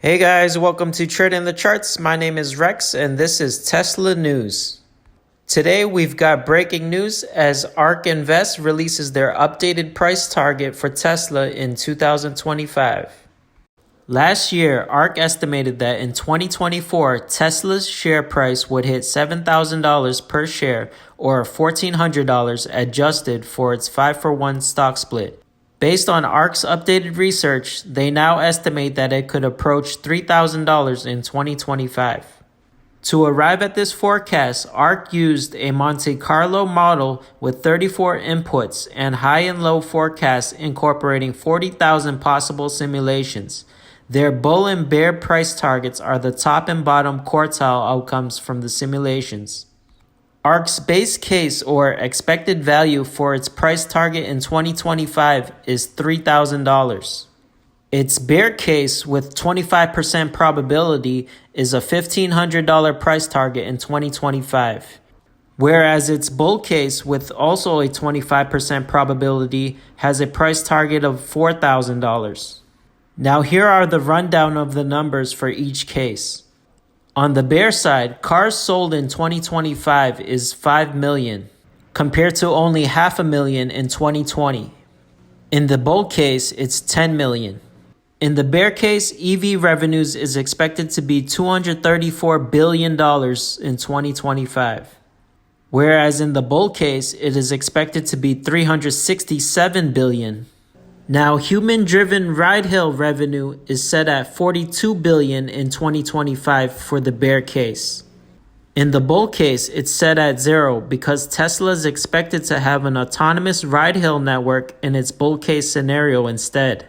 Hey guys, welcome to Trading the Charts. My name is Rex and this is Tesla News. Today we've got breaking news as ARK Invest releases their updated price target for Tesla in 2025. Last year, ARK estimated that in 2024, Tesla's share price would hit $7,000 per share or $1,400 adjusted for its 5-for-1 stock split. Based on ARK's updated research, they now estimate that it could approach $3,000 in 2025. To arrive at this forecast, ARK used a Monte Carlo model with 34 inputs and high and low forecasts incorporating 40,000 possible simulations. Their bull and bear price targets are the top and bottom quartile outcomes from the simulations. ARK's base case or expected value for its price target in 2025 is $3,000. Its bear case with 25% probability is a $1,500 price target in 2025, whereas its bull case with also a 25% probability has a price target of $4,000. Now here are the rundown of the numbers for each case. On the bear side, cars sold in 2025 is 5 million, compared to only 500,000 in 2020. In the bull case, it's 10 million. In the bear case, EV revenues is expected to be $234 billion in 2025. Whereas in the bull case, it is expected to be $367 billion. Now, human-driven ride-hail revenue is set at $42 billion in 2025 for the bear case. In the bull case, it's set at 0 because Tesla is expected to have an autonomous ride-hail network in its bull case scenario instead.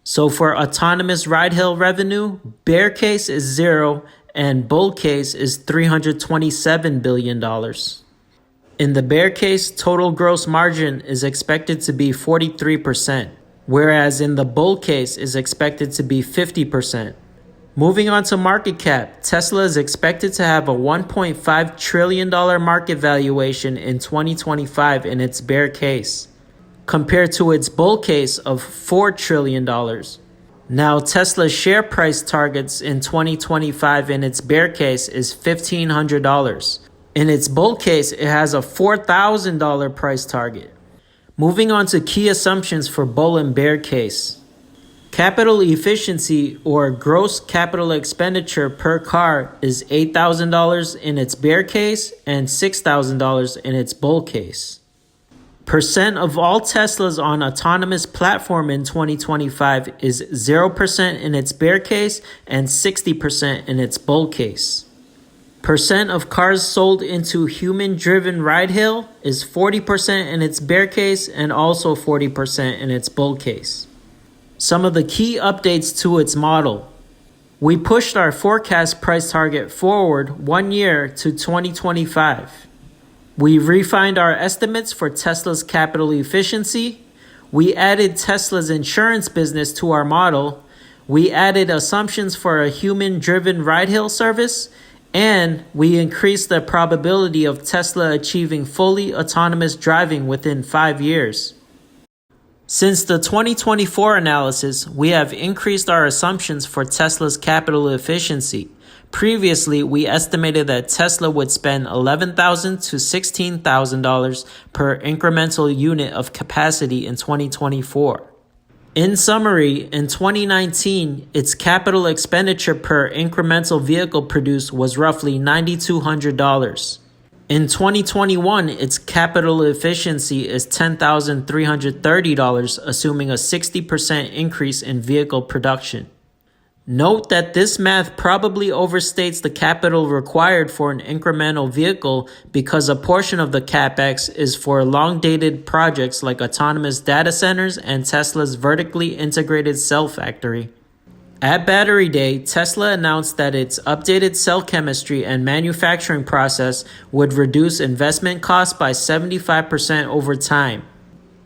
So for autonomous ride-hail revenue, bear case is 0 and bull case is $327 billion. In the bear case, total gross margin is expected to be 43%, whereas in the bull case is expected to be 50%. Moving on to market cap, Tesla is expected to have a $1.5 trillion market valuation in 2025 in its bear case, compared to its bull case of $4 trillion. Now, Tesla's share price targets in 2025 in its bear case is $1,500. In its bull case, it has a $4,000 price target. Moving on to key assumptions for bull and bear case. Capital efficiency or gross capital expenditure per car is $8,000 in its bear case and $6,000 in its bull case. Percent of all Teslas on autonomous platform in 2025 is 0% in its bear case and 60% in its bull case. Percent of cars sold into human-driven ride-hail is 40% in its bear case and also 40% in its bull case. Some of the key updates to its model. We pushed our forecast price target forward 1 year to 2025. We refined our estimates for Tesla's capital efficiency. We added Tesla's insurance business to our model. We added assumptions for a human-driven ride-hail service. And we increased the probability of Tesla achieving fully autonomous driving within 5 years. Since the 2024 analysis, we have increased our assumptions for Tesla's capital efficiency. Previously, we estimated that Tesla would spend $11,000 to $16,000 per incremental unit of capacity in 2024. In summary, in 2019, its capital expenditure per incremental vehicle produced was roughly $9,200. In 2021, its capital efficiency is $10,330, assuming a 60% increase in vehicle production. Note that this math probably overstates the capital required for an incremental vehicle because a portion of the CapEx is for long-dated projects like autonomous data centers and Tesla's vertically integrated cell factory. At Battery Day, Tesla announced that its updated cell chemistry and manufacturing process would reduce investment costs by 75% over time.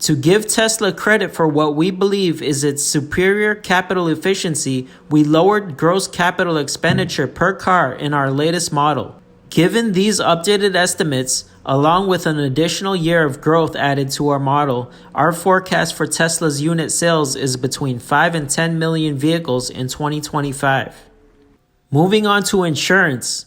To give Tesla credit for what we believe is its superior capital efficiency, we lowered gross capital expenditure per car in our latest model. Given these updated estimates, along with an additional year of growth added to our model, our forecast for Tesla's unit sales is between 5 and 10 million vehicles in 2025. Moving on to insurance,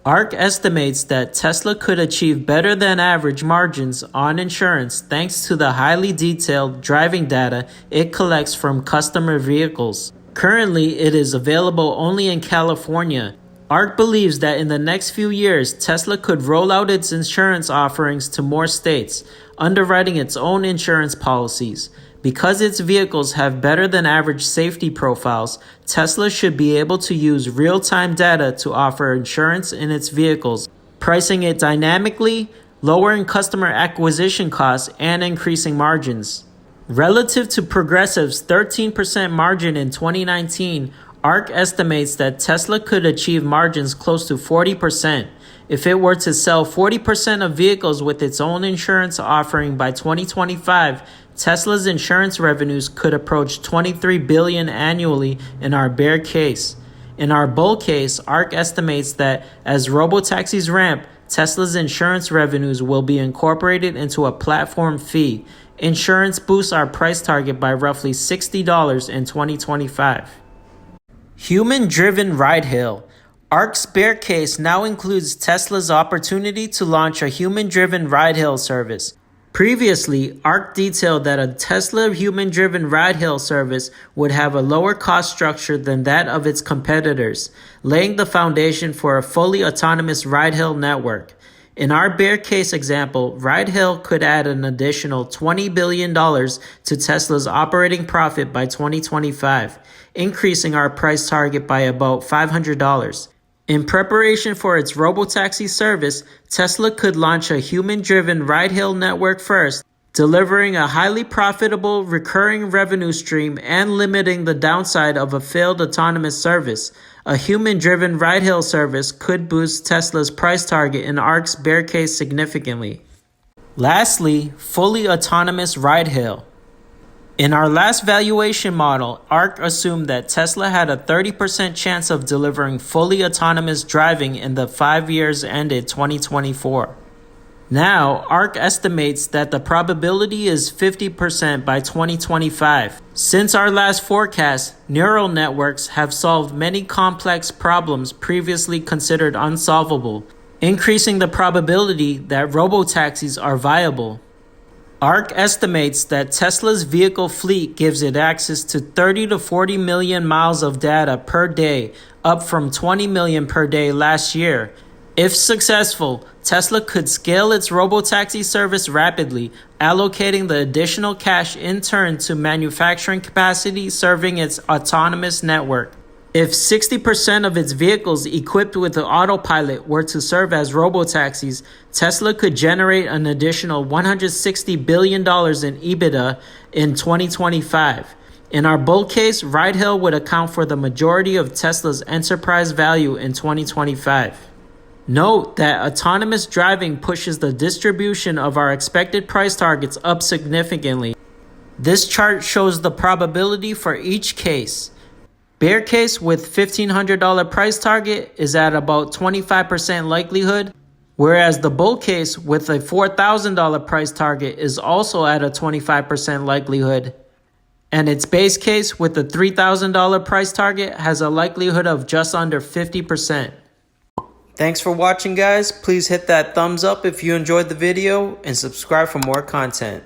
ARK estimates that Tesla could achieve better than average margins on insurance thanks to the highly detailed driving data it collects from customer vehicles. Currently, it is available only in California. ARK believes that in the next few years, Tesla could roll out its insurance offerings to more states, underwriting its own insurance policies. Because its vehicles have better than average safety profiles, Tesla should be able to use real-time data to offer insurance in its vehicles, pricing it dynamically, lowering customer acquisition costs, and increasing margins. Relative to Progressive's 13% margin in 2019, ARK estimates that Tesla could achieve margins close to 40%. If it were to sell 40% of vehicles with its own insurance offering by 2025, Tesla's insurance revenues could approach $23 billion annually in our bear case. In our bull case, ARK estimates that as robotaxis ramp, Tesla's insurance revenues will be incorporated into a platform fee. Insurance boosts our price target by roughly $60 in 2025. Human-driven ride-hail. ARK's bear case now includes Tesla's opportunity to launch a human-driven ride-hail service. Previously, ARK detailed that a Tesla human-driven ride-hail service would have a lower cost structure than that of its competitors, laying the foundation for a fully autonomous ride-hail network. In our bear case example, ride-hail could add an additional $20 billion to Tesla's operating profit by 2025, increasing our price target by about $500. In preparation for its robotaxi service, Tesla could launch a human-driven ride-hail network first, delivering a highly profitable recurring revenue stream and limiting the downside of a failed autonomous service. A human-driven ride-hail service could boost Tesla's price target in ARK's bear case significantly. Lastly, fully autonomous ride-hail. In our last valuation model, ARK assumed that Tesla had a 30% chance of delivering fully autonomous driving in the 5 years ended 2024. Now, ARK estimates that the probability is 50% by 2025. Since our last forecast, neural networks have solved many complex problems previously considered unsolvable, increasing the probability that robotaxis are viable. ARK estimates that Tesla's vehicle fleet gives it access to 30 to 40 million miles of data per day, up from 20 million per day last year. If successful, Tesla could scale its robotaxi service rapidly, allocating the additional cash in turn to manufacturing capacity serving its autonomous network. If 60% of its vehicles equipped with the autopilot were to serve as robotaxis, Tesla could generate an additional $160 billion in EBITDA in 2025. In our bull case, ride-hail would account for the majority of Tesla's enterprise value in 2025. Note that autonomous driving pushes the distribution of our expected price targets up significantly. This chart shows the probability for each case. Bear case with $1,500 price target is at about 25% likelihood, whereas the bull case with a $4,000 price target is also at a 25% likelihood. And its base case with a $3,000 price target has a likelihood of just under 50%. Thanks for watching, guys. Please hit that thumbs up if you enjoyed the video and subscribe for more content.